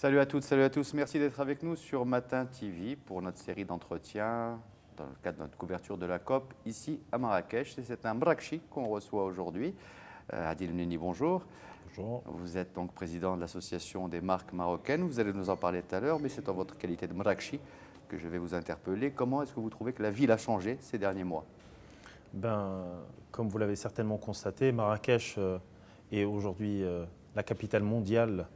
Salut à toutes, salut à tous. Merci d'être avec nous sur Matin TV pour notre série d'entretiens dans le cadre de notre couverture de la COP ici à Marrakech. Et c'est un Mrakchi qu'on reçoit aujourd'hui. Adil Mneni, bonjour. Bonjour. Vous êtes donc président de l'association des marques marocaines. Vous allez nous en parler tout à l'heure, mais c'est en votre qualité de Mrakchi que je vais vous interpeller. Comment est-ce que vous trouvez que la ville a changé ces derniers mois? Comme vous l'avez certainement constaté, Marrakech est aujourd'hui la capitale mondiale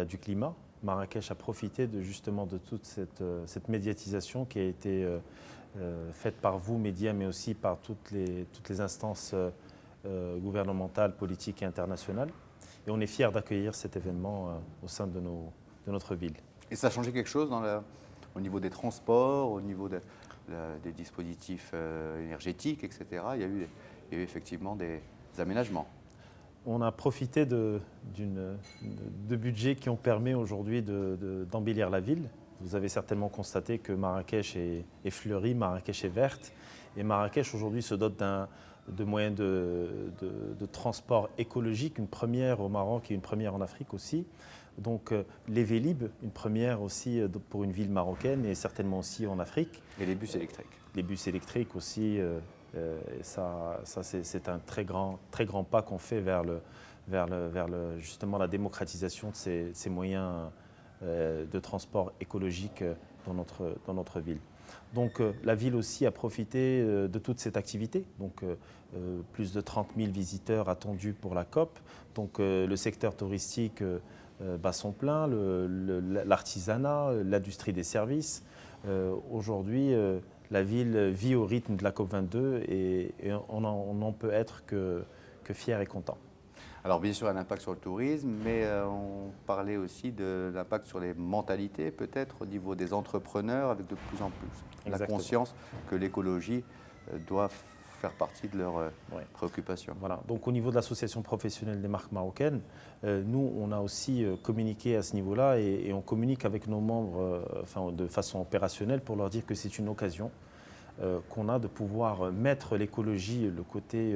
du climat. Marrakech a profité justement de toute cette médiatisation qui a été faite par vous, médias, mais aussi par toutes les instances gouvernementales, politiques et internationales. Et on est fiers d'accueillir cet événement au sein de notre ville. Et ça a changé quelque chose au niveau des transports, au niveau des dispositifs énergétiques, etc. Il y a eu effectivement des aménagements. On a profité de budgets qui ont permis aujourd'hui d'embellir la ville. Vous avez certainement constaté que Marrakech est fleurie, Marrakech est verte. Et Marrakech aujourd'hui se dote de moyens de transport écologique, une première au Maroc et une première en Afrique aussi. Donc les Vélib, une première aussi pour une ville marocaine et certainement aussi en Afrique. Et les bus électriques. Les bus électriques aussi. C'est un très grand pas qu'on fait vers justement la démocratisation de ces moyens de transport écologique dans notre ville. Donc la ville aussi a profité de toute cette activité. Donc plus de 30 000 visiteurs attendus pour la COP. Donc le secteur touristique bat son plein, l'artisanat, l'industrie des services. Aujourd'hui, la ville vit au rythme de la COP22 et on n'en peut être que fier et content. Alors bien sûr, un impact sur le tourisme, mais on parlait aussi de l'impact sur les mentalités, peut-être au niveau des entrepreneurs, avec de plus en plus la conscience que l'écologie doit faire partie de leurs préoccupations. Voilà. Donc au niveau de l'association professionnelle des marques marocaines, nous, on a aussi communiqué à ce niveau-là et on communique avec nos membres de façon opérationnelle pour leur dire que c'est une occasion qu'on a de pouvoir mettre l'écologie, le côté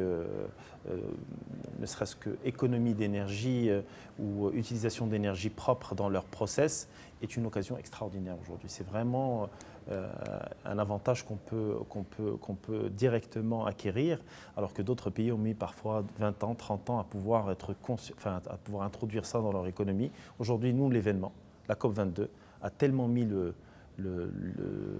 ne serait-ce que économie d'énergie ou utilisation d'énergie propre dans leur process, est une occasion extraordinaire aujourd'hui. C'est vraiment un avantage qu'on peut directement acquérir, alors que d'autres pays ont mis parfois 20 ans, 30 ans à pouvoir introduire ça dans leur économie. Aujourd'hui, nous, l'événement, la COP22, a tellement mis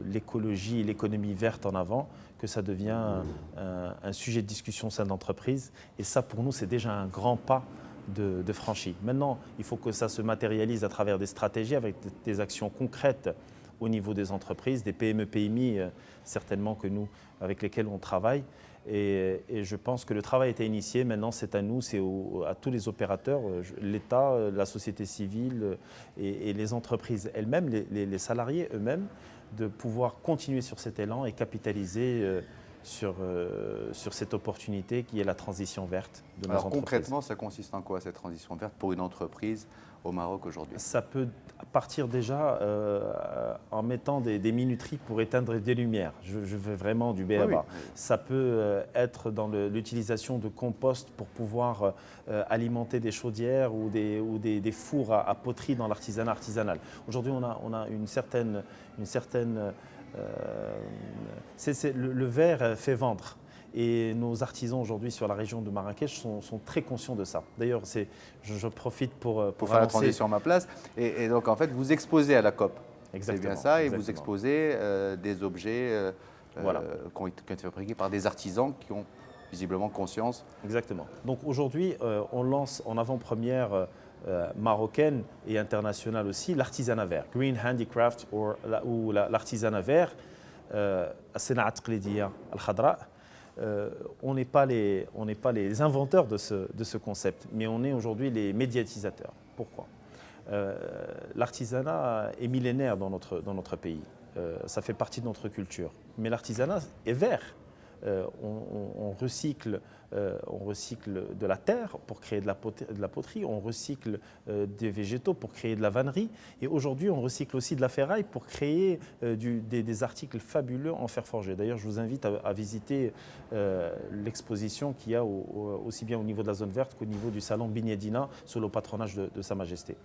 l'écologie et l'économie verte en avant que ça devient un sujet de discussion au sein de l'entreprise. Et ça, pour nous, c'est déjà un grand pas de franchi. Maintenant, il faut que ça se matérialise à travers des stratégies, avec des actions concrètes au niveau des entreprises, des PME, PMI, certainement avec lesquelles on travaille. Et je pense que le travail a été initié. Maintenant, c'est à nous, c'est à tous les opérateurs, l'État, la société civile et les entreprises elles-mêmes, les salariés eux-mêmes, de pouvoir continuer sur cet élan et capitaliser sur cette opportunité qui est la transition verte de nos entreprises. Concrètement, ça consiste en quoi cette transition verte pour une entreprise au Maroc aujourd'hui? Ça peut partir déjà en mettant des minuteries pour éteindre des lumières. Je veux vraiment du B.A.-ba. Oui. Ça peut être dans l'utilisation de compost pour pouvoir alimenter des chaudières ou des fours à poterie dans l'artisanat artisanal. Aujourd'hui, on a une certaine le verre fait vendre. Et nos artisans aujourd'hui sur la région de Marrakech sont très conscients de ça. D'ailleurs, je profite pour faire la transition à ma place. Et donc, en fait, vous exposez à la COP. Exactement. C'est bien ça. Exactement. Et vous exposez des objets qui ont été fabriqués par des artisans qui ont visiblement conscience. Exactement. Donc aujourd'hui, on lance en avant-première marocaine et internationale aussi l'artisanat vert, Green Handicraft ou l'artisanat vert, الصناعة التقليدية الخضراء. On n'est pas les inventeurs de ce concept, mais on est aujourd'hui les médiatisateurs. Pourquoi? L'artisanat est millénaire dans notre pays. Ça fait partie de notre culture. Mais l'artisanat est vert. on recycle de la terre pour créer de la poterie, on recycle des végétaux pour créer de la vannerie. Et aujourd'hui, on recycle aussi de la ferraille pour créer des articles fabuleux en fer forgé. D'ailleurs, je vous invite à visiter l'exposition qu'il y a aussi bien au niveau de la zone verte qu'au niveau du salon Bignedina sous le patronage de Sa Majesté.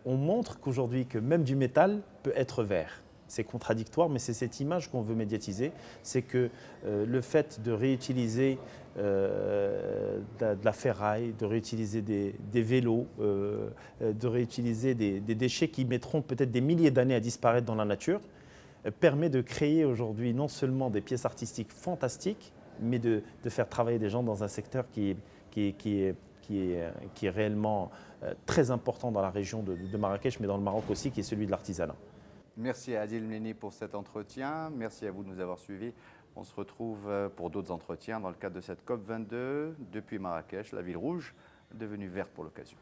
On montre qu'aujourd'hui, que même du métal peut être vert. C'est contradictoire, mais c'est cette image qu'on veut médiatiser. C'est que le fait de réutiliser de la ferraille, de réutiliser des vélos, de réutiliser des déchets qui mettront peut-être des milliers d'années à disparaître dans la nature, permet de créer aujourd'hui non seulement des pièces artistiques fantastiques, mais de faire travailler des gens dans un secteur qui est réellement très important dans la région de Marrakech, mais dans le Maroc aussi, qui est celui de l'artisanat. Merci à Adil Mleni pour cet entretien. Merci à vous de nous avoir suivis. On se retrouve pour d'autres entretiens dans le cadre de cette COP22 depuis Marrakech, la ville rouge, devenue verte pour l'occasion.